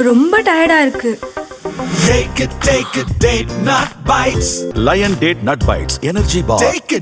ரொம்ப டயர்டா இருக்கு. Take it, date nut bites. Lion Date Nut Bites Energy Bar. Take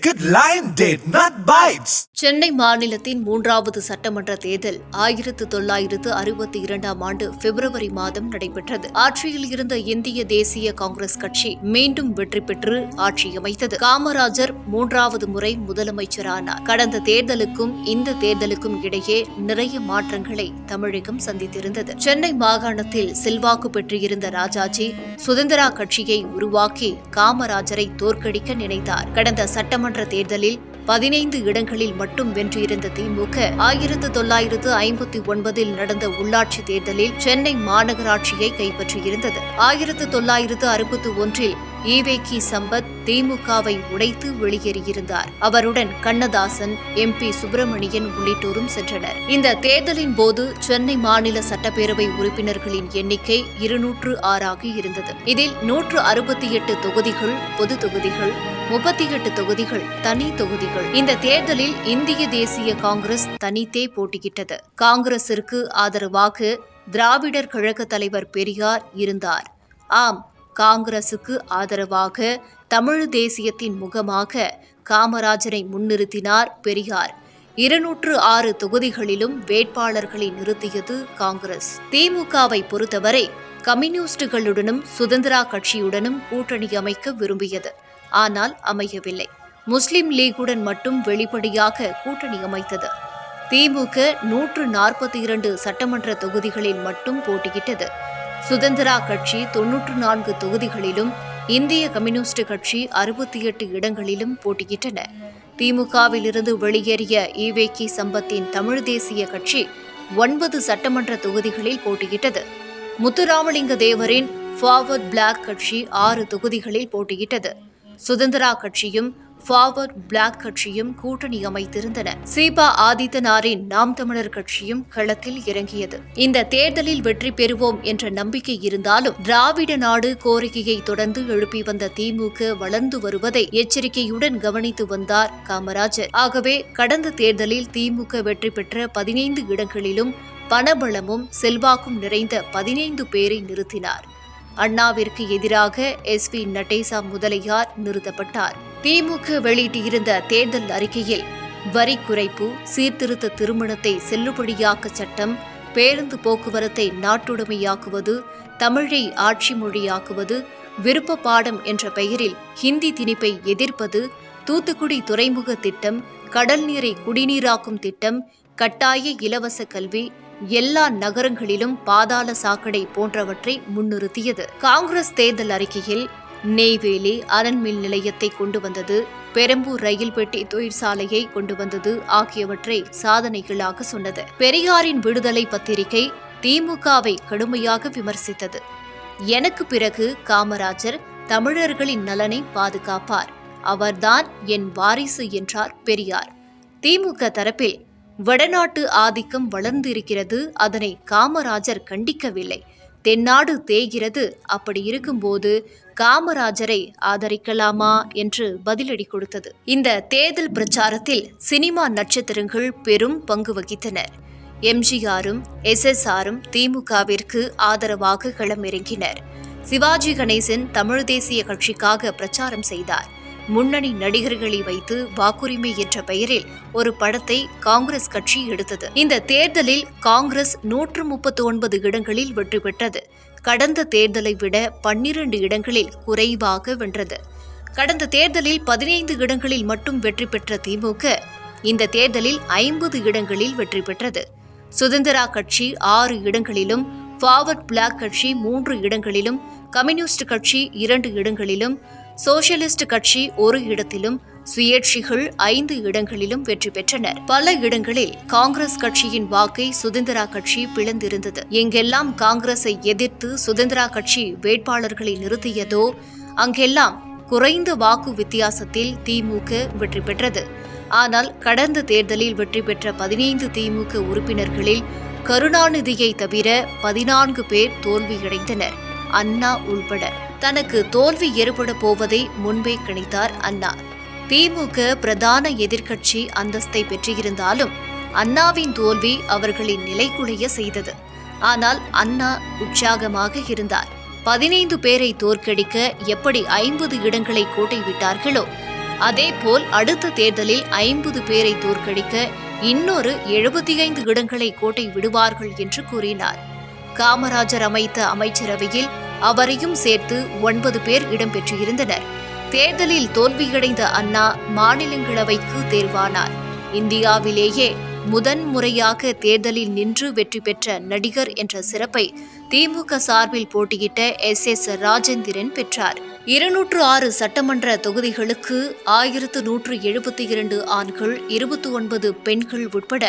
it, Lion Date Nut Bites. Chennai மாநிலத்தின் 3வது சட்டமன்ற தேர்தல் 1962 ஆண்டு பிப்ரவரி மாதம் நடைபெற்றது. ஆட்சியில் இருந்த இந்திய தேசிய காங்கிரஸ் கட்சி மீண்டும் வெற்றி பெற்று ஆட்சி அமைத்தது. காமராஜர் 3வது முறை முதலமைச்சரானார். கடந்த தேர்தலுக்கும் இந்த தேர்தலுக்கும் இடையே நிறைய மாற்றங்களை தமிழகம் சந்தித்திருந்தது. சென்னை மாகாணத்தில் செல்வாக்கு பெற்றிருந்த ராஜாஜி சுதந்திரா கட்சியை உருவாக்கி காமராஜரை தோற்கடிக்க நினைத்தார். கடந்த சட்டமன்ற தேர்தலில் 15 இடங்களில் மட்டும் வென்றிருந்த திமுக 1959 நடந்த உள்ளாட்சி தேர்தலில் சென்னை மாநகராட்சியை கைப்பற்றியிருந்தது. 1961 ஈவேகி சம்பத் திமுகவை உடைத்து வெளியேறியிருந்தார். அவருடன் கண்ணதாசன், MP சுப்பிரமணியன் உள்ளிட்டோரும் சென்றனர். இந்த தேர்தலின் போது சென்னை மாநில சட்டப்பேரவை உறுப்பினர்களின் எண்ணிக்கை 206 இருந்தது. இதில் 168 தொகுதிகள் பொது தொகுதிகள், 38 தொகுதிகள் தனி தொகுதிகள். இந்த தேர்தலில் இந்திய தேசிய காங்கிரஸ் தனித்தே போட்டியிட்டது. காங்கிரசிற்கு ஆதரவாக திராவிடர் கழக தலைவர் பெரியார் இருந்தார். ஆம், காங்கிரசுக்கு ஆதரவாக தமிழ் தேசியத்தின் முகமாக காமராஜரை முன்னிறுத்தினார் பெரியார். 206 தொகுதிகளிலும் வேட்பாளர்களை நிறுத்தியது காங்கிரஸ். திமுகவை பொறுத்தவரை கம்யூனிஸ்டுகளுடனும் சுதந்திரா கட்சியுடனும் கூட்டணி அமைக்க விரும்பியது. ஆனால் அமையவில்லை. முஸ்லிம் லீக்குடன் மட்டும் வெளிப்படையாக கூட்டணி அமைத்தது. திமுக 142 சட்டமன்ற தொகுதிகளில் மட்டும் போட்டியிட்டது. சுதந்திரா கட்சி 94 தொகுதிகளிலும், இந்திய கம்யூனிஸ்ட் கட்சி 68 இடங்களிலும் போட்டியிட்டன. திமுகவிலிருந்து வெளியேறிய ஈவேகி சம்பத்தின் தமிழ் தேசிய கட்சி 9 சட்டமன்ற தொகுதிகளில் போட்டியிட்டது. முத்துராமலிங்க தேவரின் ஃபார்வர்ட் பிளாக் கட்சி 6 தொகுதிகளில் போட்டியிட்டது. சுதந்திரா கட்சியும் ஃபார்வர்ட் பிளாக் கட்சியும் கூட்டணி அமைத்திருந்தன. சீபா ஆதித்தனாரின் நாம் தமிழர் கட்சியும் களத்தில் இறங்கியது. இந்த தேர்தலில் வெற்றி பெறுவோம் என்ற நம்பிக்கை இருந்தாலும் திராவிட நாடு கோரிக்கையை தொடர்ந்து எழுப்பி வந்த திமுக வளர்ந்து வருவதை எச்சரிக்கையுடன் கவனித்து வந்தார் காமராஜர். ஆகவே கடந்த தேர்தலில் திமுக வெற்றி பெற்ற 15 இடங்களிலும் பணபலமும் செல்வாக்கும் நிறைந்த 15 பேரை நிறுத்தினார். அண்ணாவிற்கு எதிராக SV நடேசா முதலியார் நிறுத்தப்பட்டார். திமுக வெளியிட்டிருந்த தேர்தல் அறிக்கையில் வரி குறைப்பு, சீர்திருத்த திருமணத்தை செல்லுபடியாக்க சட்டம், பேருந்து போக்குவரத்தை நாட்டுடைமையாக்குவது, தமிழை ஆட்சி மொழியாக்குவது, விருப்ப பாடம் என்ற பெயரில் ஹிந்தி திணிப்பை எதிர்ப்பது, தூத்துக்குடி துறைமுக திட்டம், கடல் நீரை குடிநீராக்கும் திட்டம், கட்டாய இலவச கல்வி, எல்லா நகரங்களிலும் பாதாள சாக்கடை போன்றவற்றை முன்னிறுத்தியது. காங்கிரஸ் தேர்தல் அறிக்கையில் நெய்வேலி அனல் மின் நிலையத்தை கொண்டு வந்தது, பெரம்பூர் ரயில் பெட்டி தொழிற்சாலையை கொண்டு வந்தது ஆகியவற்றை சாதனைகளாக சொன்னது. பெரியாரின் விடுதலை பத்திரிகை திமுகவை கடுமையாக விமர்சித்தது. எனக்கு பிறகு காமராஜர் தமிழர்களின் நலனை பாதுகாப்பார், அவர்தான் என் வாரிசு என்றார் பெரியார். திமுக தரப்பில் வடநாட்டு ஆதிக்கம் வளர்ந்திருக்கிறது, அதனை காமராஜர் கண்டிக்கவில்லை. தென்னாடு தேய்கிறது, அப்படி இருக்கும்போது காமராஜரை ஆதரிக்கலாமா என்று பதிலடி கொடுத்தது. இந்த தேர்தல் பிரச்சாரத்தில் சினிமா நட்சத்திரங்கள் பெரும் பங்கு வகித்தனர். எம்ஜிஆரும் SSRம் திமுகவிற்கு ஆதரவாக களமிறங்கினர். சிவாஜி கணேசன் தமிழ் தேசிய கட்சிக்காக பிரச்சாரம் செய்தார். முன்னணி நடிகர்களை வைத்து வாக்குரிமை என்ற பெயரில் ஒரு படத்தை காங்கிரஸ் கட்சி எடுத்தது. இந்த தேர்தலில் காங்கிரஸ் 139 இடங்களில் வெற்றி பெற்றது. கடந்த தேர்தலை விட 12 இடங்களில் குறைவாக வென்றது. கடந்த தேர்தலில் 15 இடங்களில் மட்டும் வெற்றி பெற்ற திமுக இந்த தேர்தலில் 50 இடங்களில் வெற்றி பெற்றது. சுதந்திரா கட்சி 6 இடங்களிலும், ஃபார்வர்ட் பிளாக் கட்சி 3 இடங்களிலும், கம்யூனிஸ்ட் கட்சி 2 இடங்களிலும், சோசியலிஸ்ட் கட்சி 1 இடத்திலும், சுயேட்சிகள் 5 இடங்களிலும் வெற்றி பெற்றனர். பல இடங்களில் காங்கிரஸ் கட்சியின் வாக்கை சுதந்திரா கட்சி பிளந்திருந்தது. எங்கெல்லாம் காங்கிரஸை எதிர்த்து சுதந்திரா கட்சி வேட்பாளர்களை நிறுத்தியதோ அங்கெல்லாம் குறைந்த வாக்கு வித்தியாசத்தில் திமுக வெற்றி பெற்றது. ஆனால் கடந்த தேர்தலில் வெற்றி பெற்ற 15 திமுக உறுப்பினர்களில் கருணாநிதியை தவிர 14 பேர் தோல்வியடைந்தனர், அண்ணா உள்பட. தனக்கு தோல்வி ஏற்பட போவதை முன்பே கணித்தார் அண்ணா. திமுக பிரதான எதிர்க்கட்சி அந்தஸ்தை பெற்றிருந்தாலும் அண்ணாவின் தோல்வி அவர்களின் நிலைகுலைய செய்தது. ஆனால் அண்ணா உற்சாகமாக இருந்தார். 15 பேரை தோற்கடிக்க எப்படி 50 இடங்களை கோட்டை விட்டார்களோ அதேபோல் அடுத்த தேர்தலில் 50 பேரை தோற்கடிக்க இன்னொரு 75 இடங்களை கோட்டை விடுவார்கள் என்று கூறினார். காமராஜர் அமைத்த அமைச்சரவையில் அவரையும் சேர்த்து 9 பேர் இடம்பெற்றிருந்தனர். தேர்தலில் தோல்வியடைந்த அண்ணா மாநிலங்களவைக்கு தேர்வானார். இந்தியாவிலேயே முதன்முறையாக தேர்தலில் நின்று வெற்றி பெற்ற நடிகர் என்ற சிறப்பை திமுக சார்பில் போட்டியிட்ட SS ராஜேந்திரன் பெற்றார். 206 சட்டமன்ற தொகுதிகளுக்கு 1172 ஆண்கள், 29 பெண்கள் உட்பட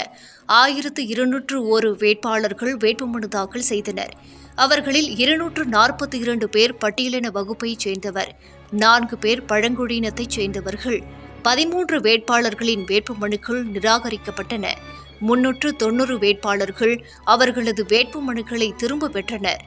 1201 வேட்பாளர்கள் வேட்புமனு தாக்கல் செய்தனர். அவர்களில் 242 பேர் பட்டியலின வகுப்பைச் சேர்ந்தவர், 4 பேர் பழங்குடியினத்தைச் சேர்ந்தவர்கள். 13 வேட்பாளர்களின் வேட்புமனுக்கள் நிராகரிக்கப்பட்டன. 390 வேட்பாளர்கள் அவர்களது வேட்புமனுக்களை திரும்ப பெற்றனர்.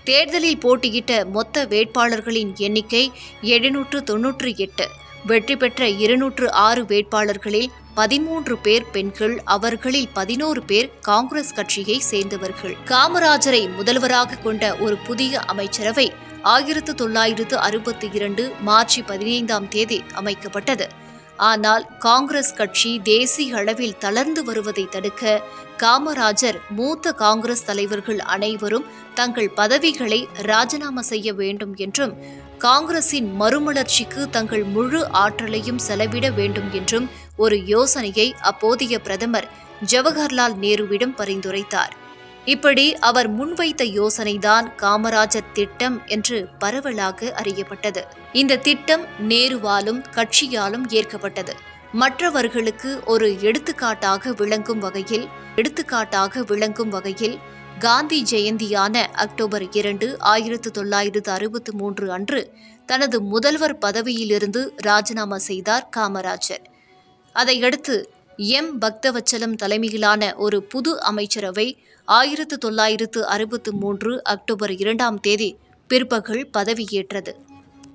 தேர்தலில் போட்டியிட்ட மொத்த வேட்பாளர்களின் எண்ணிக்கை 798. வெற்றி பெற்ற 206 வேட்பாளர்களில் 13 பேர் பெண்கள், அவர்களில் 11 பேர் காங்கிரஸ் கட்சியை சேர்ந்தவர்கள். காமராஜரை முதல்வராக கொண்ட ஒரு புதிய அமைச்சரவை 1962 மார்ச் 15ஆம் தேதி அமைக்கப்பட்டது. ஆனால் காங்கிரஸ் கட்சி தேசிய அளவில் தளர்ந்து வருவதை தடுக்க காமராஜர் மூத்த காங்கிரஸ் தலைவர்கள் அனைவரும் தங்கள் பதவிகளை ராஜினாமா செய்ய வேண்டும் என்றும், காங்கிரசின் மறுமலர்ச்சிக்கு தங்கள் முழு ஆற்றலையும் செலவிட வேண்டும் என்றும் ஒரு யோசனையை அப்போதைய பிரதமர் ஜவஹர்லால் நேருவிடம் பரிந்துரைத்தார். இப்படி அவர் முன்வைத்த யோசனைதான் காமராஜர் திட்டம் என்று பரவலாக அறியப்பட்டது. இந்த திட்டம் நேருவாலும் கட்சியாலும் ஏற்கப்பட்டது. மற்றவர்களுக்கு ஒரு எடுத்துக்காட்டாக விளங்கும் வகையில் காந்தி ஜெயந்தியான அக்டோபர் 2, 1963 அன்று தனது முதல்வர் பதவியிலிருந்து ராஜினாமா செய்தார் காமராஜர். அதையடுத்து பக்தவச்சலம் தலைமையிலான ஒரு புது அமைச்சரவை 1963 அக்டோபர் 2ஆம் தேதி பிற்பகல் பதவியேற்றது.